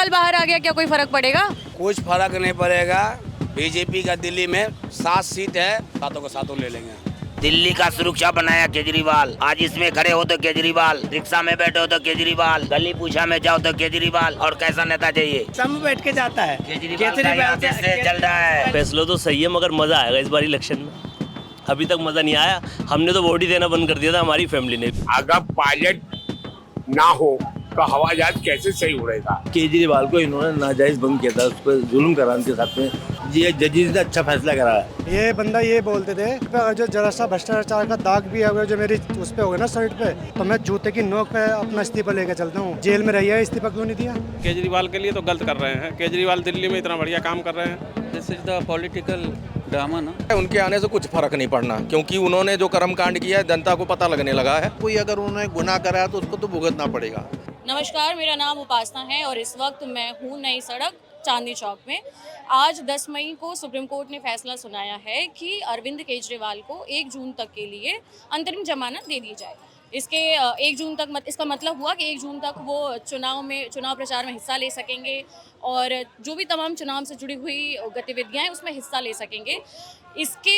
केजरीवाल बाहर आ गया, क्या कोई फर्क पड़ेगा? कुछ फर्क नहीं पड़ेगा। बीजेपी का दिल्ली में 7 सीट है, सातों को सातों ले लेंगे। दिल्ली का सुरक्षा बनाया केजरीवाल। आज इसमें खड़े हो तो केजरीवाल, रिक्शा में बैठे हो तो केजरीवाल, गली पूछा में जाओ तो केजरीवाल। और कैसा नेता चाहिए? सब में बैठ के जाता है। केजरीवाल का यहाँ से चल रहा है। फैसला तो सही है, मगर मजा आएगा इस बार इलेक्शन में। अभी तक मजा नहीं आया, हमने तो वोट ही देना बंद कर दिया था, हमारी फैमिली ने। अगर पायलट ना हो तो हवाई जहाज कैसे सही उड़ेगा? केजरीवाल को इन्होंने नाजायज बंद किया था, उस पर जुल्म करा उनके साथ में। ये जजेस ने अच्छा फैसला करा है। ये बंदा ये बोलते थे जो जरा सा भ्रष्टाचार का दाग भी है जो मेरी उस पे हो गया ना शर्ट पे, तो मैं जूते की नोक पे अपना इस्तीफा लेके चलता हूँ। जेल में रहिए, इस्तीफा क्यों नहीं दिया? केजरीवाल के लिए तो गलत कर रहे हैं। केजरीवाल दिल्ली में इतना बढ़िया काम कर रहे हैं। This is the political drama ना। उनके आने से कुछ फर्क नहीं पड़ना, क्योंकि उन्होंने जो कर्म कांड किया है जनता को पता लगने लगा है। कोई अगर उन्होंने गुनाह करा है तो उसको तो भुगतना पड़ेगा। नमस्कार, मेरा नाम उपासना है और इस वक्त मैं हूँ नई सड़क चांदनी चौक में। आज 10 मई को सुप्रीम कोर्ट ने फैसला सुनाया है कि अरविंद केजरीवाल को 1 जून तक के लिए अंतरिम जमानत दे दी जाए। इसके 1 जून तक इसका मतलब हुआ कि 1 जून तक वो चुनाव प्रचार में हिस्सा ले सकेंगे और जो भी तमाम चुनाव से जुड़ी हुई गतिविधियां हैं उसमें हिस्सा ले सकेंगे। इसके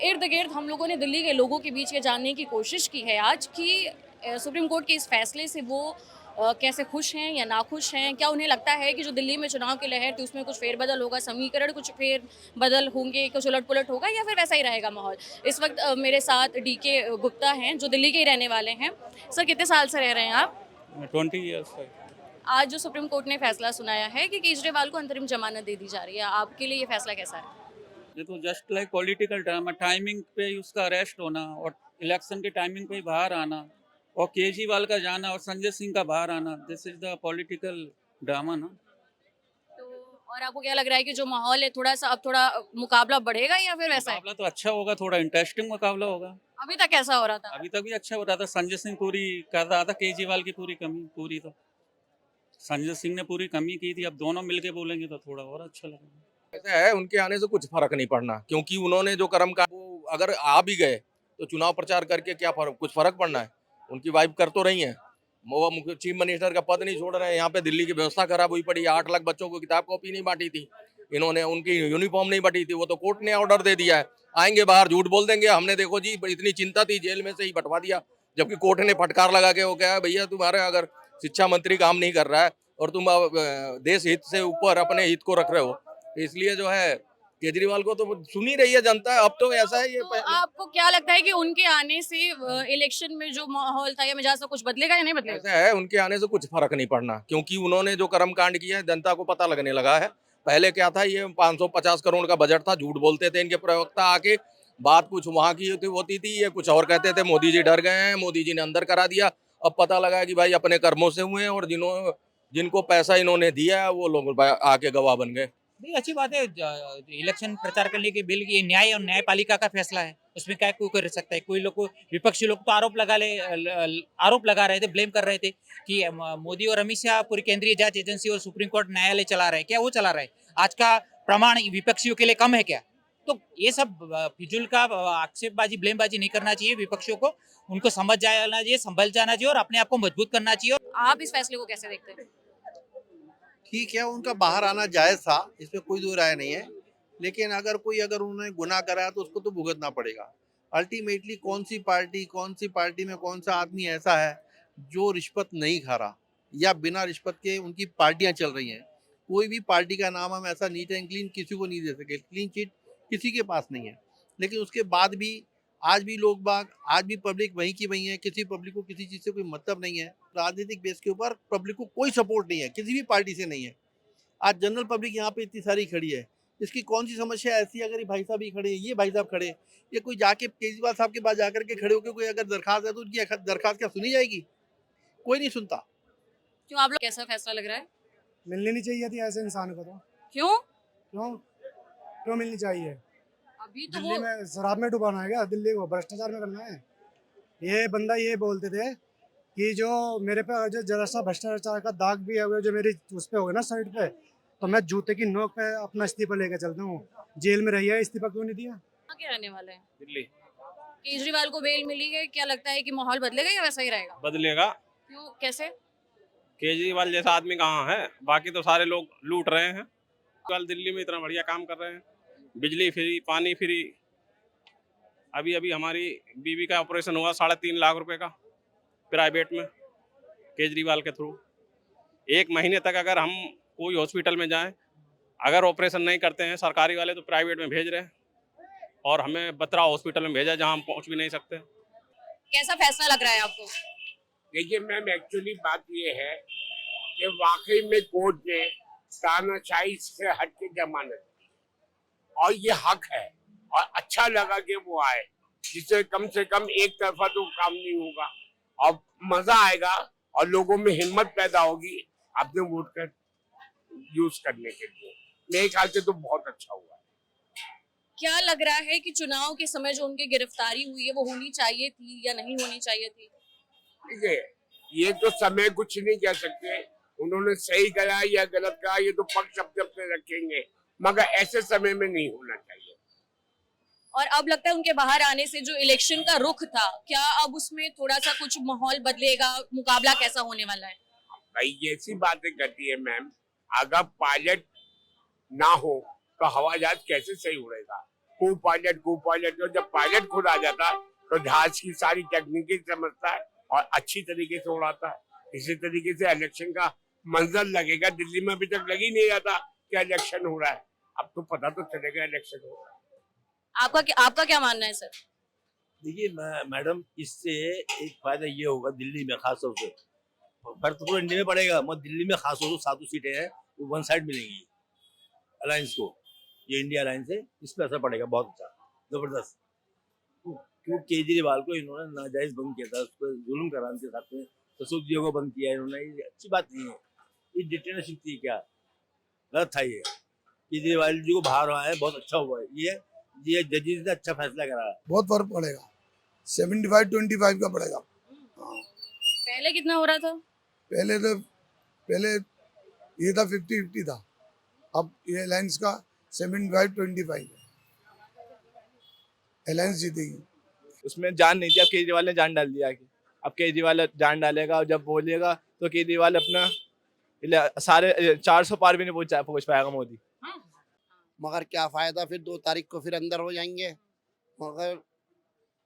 इर्द गिर्द हम लोगों ने दिल्ली के लोगों के बीच ये जानने की कोशिश की है आज कि सुप्रीम कोर्ट के इस फैसले से वो कैसे खुश हैं या नाखुश हैं। क्या उन्हें लगता है कि जो दिल्ली में चुनाव की लहर थी उसमें कुछ फेरबदल होगा, समीकरण कुछ फेरबदल होंगे, कुछ उलट पुलट होगा या फिर वैसा ही रहेगा माहौल। इस वक्त मेरे साथ डीके गुप्ता हैं जो दिल्ली के ही रहने वाले हैं। सर, कितने साल से रह रहे हैं आप? 20 ईयर्स। आज जो सुप्रीम कोर्ट ने फैसला सुनाया है कि केजरीवाल को अंतरिम जमानत दे दी जा रही है, आपके लिए ये फैसला कैसा है? ये तो just like political drama. Timing पे उसका अरेस्ट होना और इलेक्शन के टाइमिंग पे ही बाहर आना और केजरीवाल का जाना और संजय सिंह का बाहर आना, this is the political drama ना। तो और आपको क्या लग रहा है कि जो माहौल है अब थोड़ा मुकाबला बढ़ेगा या फिर वैसा है? मुकाबला तो अच्छा होगा, थोड़ा इंटरेस्टिंग मुकाबला होगा। अभी तक कैसा हो रहा था? अभी तक भी अच्छा हो रहा था। संजय सिंह पूरी कर रहा था केजरीवाल की पूरी कमी। पूरी तो संजय सिंह ने पूरी कमी की थी। अब दोनों मिलके बोलेंगे तो थोड़ा और अच्छा लगेगा। ऐसा है, उनके आने से कुछ फर्क नहीं पड़ना, क्योंकि उन्होंने जो कर्म का वो अगर आ भी गए तो चुनाव प्रचार करके क्या फर्क, कुछ फर्क पड़ना है? उनकी वाइफ कर तो रही है, वो चीफ मिनिस्टर का पद नहीं छोड़ रहे हैं। यहाँ पे दिल्ली की व्यवस्था खराब हुई पड़ी। 8 लाख बच्चों को किताब कॉपी नहीं बांटी थी इन्होंने, उनकी यूनिफॉर्म नहीं बांटी थी, वो तो कोर्ट ने ऑर्डर दे दिया है। आएंगे बाहर झूठ बोल देंगे, हमने देखो जी इतनी चिंता थी जेल में से ही बंटवा दिया, जबकि कोर्ट ने फटकार लगा के वो क्या है, भैया तुम्हारे अगर शिक्षा मंत्री काम नहीं कर रहा है और तुम देश हित से ऊपर अपने हित को रख रहे हो, इसलिए जो है केजरीवाल को तो सुन ही रही है जनता। अब तो ऐसा है ये तो आपको क्या लगता है कि उनके आने से इलेक्शन में जो माहौल था या मिजाज था कुछ बदलेगा या नहीं बदलेगा? ऐसा है, उनके आने से कुछ फर्क नहीं पड़ना, क्योंकि उन्होंने जो कर्म कांड किया है जनता को पता लगने लगा है। पहले क्या था, ये 550 करोड़ का बजट था, झूठ बोलते थे इनके प्रवक्ता आके, बात कुछ वहां की होती थी, ये कुछ और कहते थे। मोदी जी डर गए हैं, मोदी जी ने अंदर करा दिया। अब पता लगा कि भाई अपने कर्मों से हुए हैं और जिनको पैसा इन्होंने दिया है वो लोग आके गवाह बन गए। नहीं, अच्छी बात है। इलेक्शन प्रचार करने के बिल की न्याय और न्यायपालिका का फैसला है, उसमें क्या कोई कर सकता है। कोई लोग को, विपक्षी लोग तो आरोप लगा रहे थे, ब्लेम कर रहे थे कि मोदी और अमित शाह पूरी केंद्रीय जांच एजेंसी और सुप्रीम कोर्ट न्यायालय चला रहे हैं। क्या वो चला रहा है? आज का प्रमाण विपक्षियों के लिए कम है क्या? तो ये सब फिजूल का आक्षेपबाजी, ब्लेमबाजी नहीं करना चाहिए। विपक्षियों को उनको समझ जाना चाहिए, संभल जाना चाहिए और अपने आप को मजबूत करना चाहिए। आप इस फैसले को कैसे देखते हैं? ठीक है, उनका बाहर आना जायज था, इसमें कोई दो राय नहीं है। लेकिन अगर उन्होंने गुनाह करा है तो उसको तो भुगतना पड़ेगा। अल्टीमेटली कौन सी पार्टी में कौन सा आदमी ऐसा है जो रिश्वत नहीं खा रहा या बिना रिश्वत के उनकी पार्टियां चल रही हैं? कोई भी पार्टी का नाम हम ऐसा नीट एंड क्लीन किसी को नहीं दे सके। क्लीन चिट किसी के पास नहीं है। लेकिन उसके बाद भी आज भी लोग बाग, आज भी पब्लिक वहीं की वहीं है। किसी पब्लिक को किसी चीज़ से कोई मतलब नहीं है। राजनीतिक बेस के ऊपर पब्लिक को कोई सपोर्ट नहीं है, किसी भी पार्टी से नहीं है। आज जनरल पब्लिक यहाँ पे इतनी सारी खड़ी है, इसकी कौन सी समस्या ऐसी है? अगर ये भाई साहब ही खड़े, ये भाई साहब खड़े, ये कोई जाके केजरीवाल साहब के पास जाकर के खड़े होकर कोई अगर दरखास्त है तो उनकी दरखास्त क्या सुनी जाएगी? कोई नहीं सुनता। क्यों, आप लोग कैसा फैसला लग रहा है? मिलनी नहीं चाहिए थी ऐसे इंसान को। तो क्यों क्यों मिलनी चाहिए? अभी तो दिल्ली में शराब में डुबाना है क्या? दिल्ली को भ्रष्टाचार में करना है? ये बंदा ये बोलते थे कि जो मेरे पे जो जरा सा भ्रष्टाचार का दाग भी है जो मेरी उस पे हो गया ना शर्ट पे, तो मैं जूते की नोक पे अपना इस्तीफा लेके चलता हूँ। जेल में रहिए, इस्तीफा क्यों नहीं दिया? कहाँ के रहने वाले हैं? दिल्ली। केजरीवाल को बेल मिली है, क्या लगता है कि माहौल बदलेगा या वैसा ही रहेगा? बदलेगा। क्यों, कैसे? केजरीवाल जैसा आदमी कहाँ है, बाकी तो सारे लोग लूट रहे हैं। कल दिल्ली में इतना बढ़िया काम कर रहे हैं, बिजली फ्री, पानी फ्री। अभी अभी हमारी बीवी का ऑपरेशन हुआ 3.5 लाख रुपए का प्राइवेट में, केजरीवाल के थ्रू। 1 महीने तक अगर हम कोई हॉस्पिटल में जाएं, अगर ऑपरेशन नहीं करते हैं सरकारी वाले, तो प्राइवेट में भेज रहे हैं, और हमें बत्रा हॉस्पिटल में भेजा जहां हम पहुंच भी नहीं सकते। कैसा फैसला लग रहा है आपको? देखिए मैम, एक्चुअली बात ये है कि वाकई में कोर्ट ने तानाशाही से हट के जमानत दी और ये हक है, और अच्छा लगा कि वो आए, जिससे कम से कम एक तरफा तो काम नहीं होगा और मजा आएगा और लोगों में हिम्मत पैदा होगी अपने वोट का यूज करने के लिए। मेरे ख्याल से तो बहुत अच्छा हुआ। क्या लग रहा है कि चुनाव के समय जो उनकी गिरफ्तारी हुई है वो होनी चाहिए थी या नहीं होनी चाहिए थी? देखिए, ये तो समय कुछ नहीं कह सकते, उन्होंने सही कहा या गलत कहा ये तो पक्ष अपने अपने रखेंगे, मगर ऐसे समय में नहीं होना चाहिए। और अब लगता है उनके बाहर आने से जो इलेक्शन का रुख था, क्या अब उसमें थोड़ा सा कुछ माहौल बदलेगा? मुकाबला कैसा होने वाला है? भाई ऐसी बातें करती है मैम, अगर पायलट ना हो तो हवाई जहाज कैसे सही उड़ेगा? को पायलट, और जब पायलट खुद आ जाता है तो जहाज की सारी टेक्निक समझता है और अच्छी तरीके से उड़ाता है। इसी तरीके से इलेक्शन का मंजर लगेगा। दिल्ली में अभी तक लग ही नहीं जाता कि इलेक्शन हो रहा है, अब तो पता तो चलेगा इलेक्शन हो रहा है। आपका क्या मानना है सर? देखिए मैडम, इससे एक फायदा ये होगा दिल्ली में खास तौर से, फर्क तो पूरे इंडिया में पड़ेगा, मगर दिल्ली में खास तौर से 7 सीटें हैं वो वन साइड मिलेंगी अलायंस को। ये इंडिया अलायंस है, इस पर असर पड़ेगा बहुत अच्छा, जबरदस्त। क्यों केजरीवाल को इन्होंने नाजायज बंद किया था, उस पर जुल्म करा उनके साथ में, ससुदियों को बंद किया इन्होंने, ये अच्छी बात नहीं है। ये डिक्टेटरशिप थी, क्या गलत था ये। केजरीवाल जी को बाहर आया है, बहुत अच्छा हुआ है ये जजेस ने अच्छा फैसला करा है। बहुत फर्क पड़ेगा, 75-25 का पड़ेगा। पहले कितना हो रहा था? पहले ये था 50-50 था, अब ये अलायंस का 75-25 है, अलायंस जीतेगी। उसमें जान नहीं थी, अब केजरीवाल ने जान डाल दिया कि अब केजरीवाल जान डालेगा, और जब बोलेगा तो केजरीवाल अपना सारे 400 पार भी नहीं पहुंच पाएगा मोदी। मगर क्या फायदा, फिर 2 तारीख को फिर अंदर हो जाएंगे, मगर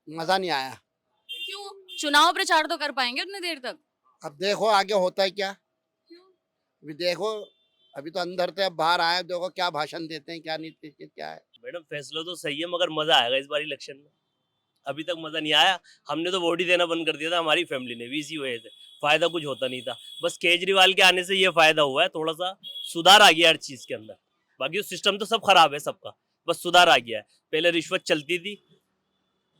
मजा नहीं आया। क्यों? चुनाव प्रचार तो कर पाएंगे उतनी देर तक? अब देखो आगे होता है क्या। अभी देखो, अभी तो अंदर थे, अब बाहर आए, देखो क्या भाषण देते हैं, क्या नहीं देते, क्या है। मैडम फैसला तो सही है, मगर मजा आएगा इस बार इलेक्शन में। अभी तक मजा नहीं आया, हमने तो वोट ही देना बंद कर दिया था, हमारी फैमिली ने भी इसी वजह से। फायदा कुछ होता नहीं था, बस केजरीवाल के आने से ये फायदा हुआ है, थोड़ा सा सुधार आ गया हर चीज के अंदर। बाकी सिस्टम तो सब खराब है सबका, बस सुधार आ गया है। पहले रिश्वत चलती थी,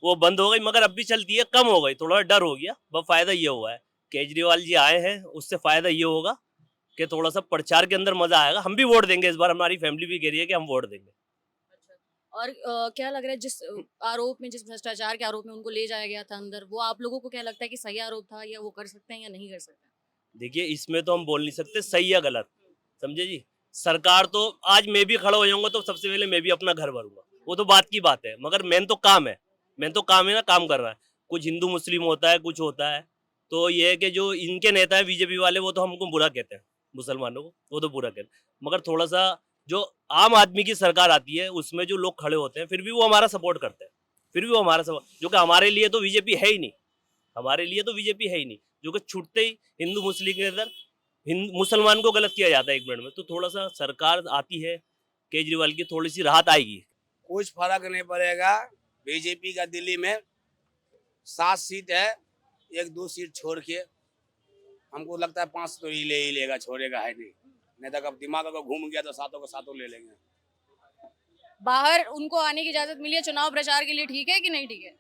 वो बंद हो गई, मगर अब भी चलती है, कम हो गई, थोड़ा डर हो गया। बस फायदा ये हुआ है, केजरीवाल जी आए हैं, उससे फायदा ये होगा कि थोड़ा सा प्रचार के अंदर मजा आएगा। हम भी वोट देंगे इस बार, हमारी फैमिली भी कह रही है कि हम वोट देंगे। और क्या लग रहा है, जिस आरोप में, जिस भ्रष्टाचार के आरोप में उनको ले जाया गया था अंदर, वो आप लोगों को क्या लगता है कि सही आरोप था, या वो कर सकते हैं या नहीं कर सकते? देखिए, इसमें तो हम बोल नहीं सकते सही या गलत, समझे जी। सरकार तो, आज मैं भी खड़ा हो जाऊंगा तो सबसे पहले मैं भी अपना घर भरूंगा, वो तो बात की बात है, मगर मेन तो काम है, ना काम कर रहा है। कुछ हिंदू मुस्लिम होता है, कुछ होता है, तो ये है कि जो इनके नेता है बीजेपी वाले, वो तो हमको बुरा कहते हैं, मुसलमानों को वो तो बुरा कहते हैं, मगर थोड़ा सा जो आम आदमी की सरकार आती है उसमें जो लोग खड़े होते हैं, फिर भी वो हमारा सपोर्ट करते हैं, फिर भी वो हमारा सपोर्ट, जो कि हमारे लिए तो बीजेपी है ही नहीं, हमारे लिए तो बीजेपी है ही नहीं। जो कि छूटते ही हिंदू मुस्लिम के अंदर मुसलमान को गलत किया जाता है 1 मिनट में, तो थोड़ा सा सरकार आती है केजरीवाल की, थोड़ी सी राहत आएगी। कुछ फर्क नहीं पड़ेगा। बीजेपी का दिल्ली में 7 सीट है, 1-2 सीट छोड़ के, हमको लगता है 5 तो ही लेगा, छोड़ेगा है नहीं तो कब दिमाग अगर घूम गया तो 7 को 7 ले लेंगे। बाहर उनको आने की इजाजत मिली है चुनाव प्रचार के लिए, ठीक है कि नहीं ठीक है?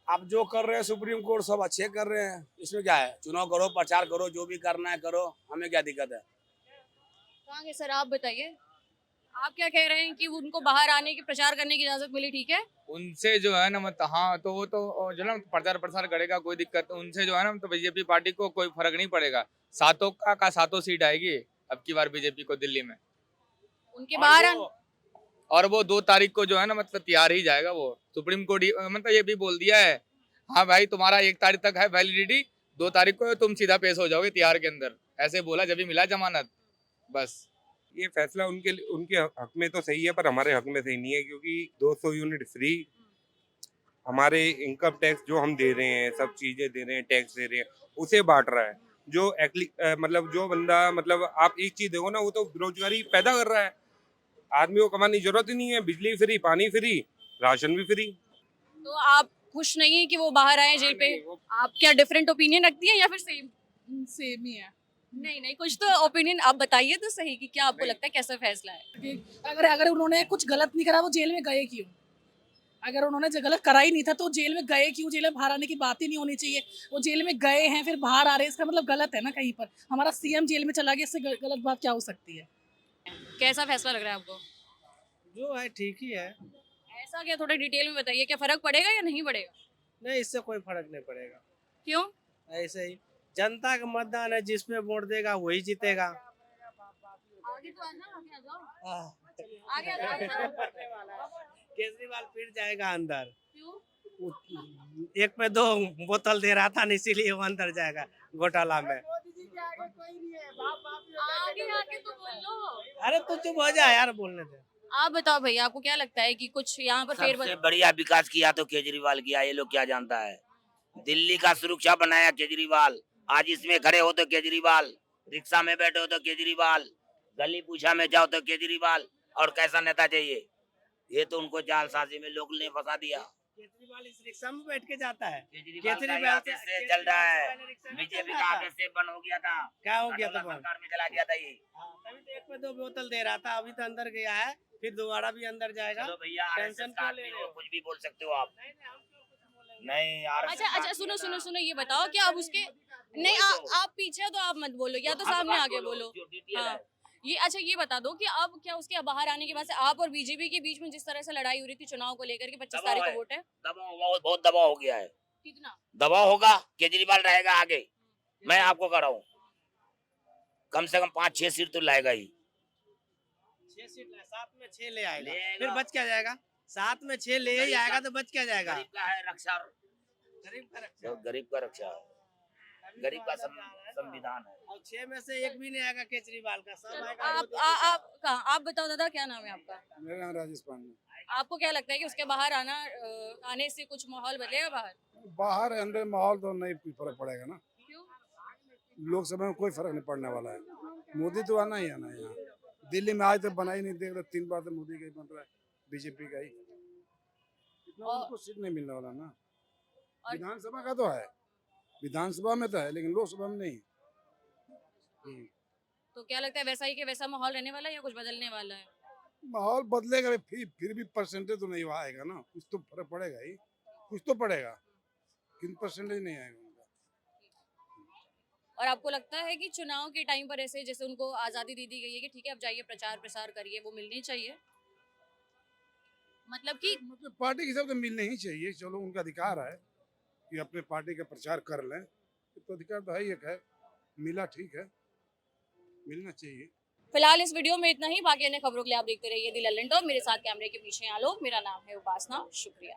अब जो कर रहे हैं सुप्रीम कोर्ट सब अच्छे कर रहे हैं, इसमें क्या है, चुनाव करो, प्रचार करो, जो भी करना है करो, हमें क्या दिक्कत है। कहाँ के सर, आप बताइए, आप क्या कह रहे हैं कि उनको बाहर आने की, प्रचार करने की इजाजत मिली, ठीक है? उनसे जो है ना, मतलब हाँ, तो वो तो जो ना प्रचार करेगा, कोई दिक्कत, उनसे जो है ना, तो बीजेपी पार्टी को कोई फर्क नहीं पड़ेगा। 7 सीट आएगी अब की बार बीजेपी को दिल्ली में। उनके बाहर और वो 2 तारीख को जो है ना, मतलब तैयार ही जाएगा वो। सुप्रीम कोर्ट मतलब ये भी बोल दिया है, हाँ भाई तुम्हारा 1 तारीख तक है वैलिडिटी, 2 तारीख को तुम सीधा पेश हो जाओगे तिहाड़ के अंदर, ऐसे बोला जब भी मिला जमानत। बस ये फैसला उनके हक में तो सही है, पर हमारे हक में सही नहीं है, क्योंकि 200 यूनिट फ्री, हमारे इनकम टैक्स जो हम दे रहे हैं, सब चीजें दे रहे हैं, टैक्स दे रहे हैं, उसे बांट रहा है। जो मतलब जो बंदा, मतलब आप एक चीज देखो ना, वो तो बेरोजगारी पैदा कर रहा है। आदमी को कमाने की जरूरत ही नहीं है, बिजली फ्री, पानी फ्री, राशन भी फ्री। तो आप खुश नहीं है कि वो बाहर आए जेल पे? आप क्या डिफरेंट ओपिनियन रखती हैं या फिर सेम? सेम ही है। नहीं कुछ तो ओपिनियन आप बताइए तो सही कि क्या आपको लगता है कैसा फैसला है? कि अगर उन्होंने कुछ गलत नहीं करा, वो जेल में गए क्यों? अगर उन्होंने गलत करा ही नहीं था तो जेल में गए क्यों? जेल में बाहर आने की बात ही नहीं होनी चाहिए। वो जेल में गए हैं फिर बाहर आ रहे हैं, इसका मतलब गलत है ना कहीं पर। हमारा सीएम जेल में चला गया, इससे गलत बात क्या हो सकती है? कैसा फैसला लग रहा है आपको? जो है ठीक ही है। ऐसा क्या, थोड़ा डिटेल में बताइए, क्या फर्क पड़ेगा या नहीं पड़ेगा? नहीं, इससे कोई फर्क नहीं पड़ेगा। क्यों? ऐसे ही जनता का मतदान है, जिसमें वोट देगा वही जीतेगा। आगे तो आना, आगे आ जाओ। हाँ। आगे आ जाओ। केजरीवाल फिर जाएगा अंदर। क्यों? एक में 2 बोतल दे रहा था ना, इसीलिए वो अंदर जाएगा घोटाला में। आगे आके तो बोल लो। अरे तू चुप हो जा यार, बोलने दे। आप बताओ भैया, आपको क्या लगता है कि कुछ यहाँ पर सबसे फेरबदल? बढ़िया विकास किया तो केजरीवाल किया, ये लोग क्या जानता है। दिल्ली का सुरक्षा बनाया केजरीवाल, आज इसमें खड़े हो तो केजरीवाल, रिक्शा में बैठे हो तो केजरीवाल, गली पूछा में जाओ तो केजरीवाल। और कैसा नेता चाहिए? ये तो उनको जालसाजी में लोग ने फंसा दिया। केजरीवाल इस रिक्शा में बैठ के जाता है। केजरीवाल से चल रहा है, बीजेपी का आदेश से बंद हो गया था। क्या हो गया था? सरकार में चला गया था ये। तभी तो एक में 2 बोतल दे रहा था, अभी तो अंदर गया है, फिर दोबारा भी अंदर जाएगा। चलो भैया, टेंशन क्यों ले रहे हो? कुछ भी बोल सकते हो आप। नहीं यार, अच्छा सुनो, ये बताओ कि आप उसके नहीं, आप पीछे हो तो आप मत बोलो, या तो सामने आके बोलो। हाँ, ये बता दो कि अब क्या उसके बाहर आने के बाद से आप और बीजेपी के बीच में जिस तरह से लड़ाई हो रही थी चुनाव को लेकर के 25 तारीख को वोट है, बहुत दबाव हो गया है। कितना दबाव होगा? केजरीवाल रहेगा आगे, मैं आपको कह रहा हूँ, कम से कम 5-6 सीट तो लाएगा ही। 6 सीट 7 में 6 ले आएगा, फिर बच क्या जाएगा? 7 में 6 ले ही आएगा तो बच क्या जाएगा? गरीब का है रक्षा, गरीब का रक्षा, गरीब का रक्षा है, गरीब का संविधान है। और 6 में से 1 भी नहीं आएगा केजरीवाल का, सब आएगा। आप बताओ दादा, क्या नाम है आपका? मेरा नाम राजेश पांडे। आपको क्या लगता है कि उसके बाहर आने से कुछ माहौल बदलेगा बाहर? बाहर अंदर माहौल तो नहीं फर्क पड़ेगा ना। क्यों? लोकसभा में कोई फर्क नहीं पड़ने वाला है। मोदी तो आना ही आना है यहाँ। दिल्ली में आज तक बना ही नहीं, देख रहे 3 बार तो मोदी का ही बन रहा है, बीजेपी का ही। उनको सीट नहीं मिलने वाला ना। विधानसभा का तो है, विधानसभा में तो है, लेकिन लोकसभा में नहीं। तो क्या लगता है, वैसा ही कि वैसा माहौल रहने वाला है या कुछ बदलने वाला है? माहौल बदलेगा, फिर भी परसेंटेज तो नहीं आएगा ना, कुछ तो फर्क पड़ेगा ही, कुछ तो पड़ेगा, किन परसेंटेज नहीं आएगा उनका। और आपको लगता है कि चुनाव के टाइम पर ऐसे जैसे उनको आज़ादी दे दी गई है कि ठीक है अब जाइए प्रचार प्रसार करिए, वो मिलनी चाहिए? मतलब पार्टी के हिसाब से मिलने ही चाहिए। चलो, उनका अधिकार है कि अपने पार्टी का प्रचार कर लें, तो अधिकार तो है ही, एक है, मिला ठीक है, मिलना चाहिए। फिलहाल इस वीडियो में इतना ही। बाकी अन्य खबरों के लिए आप देखते रहिए दी लल्लन टॉप। मेरे साथ कैमरे के पीछे आलोक, मेरा नाम है उपासना। शुक्रिया।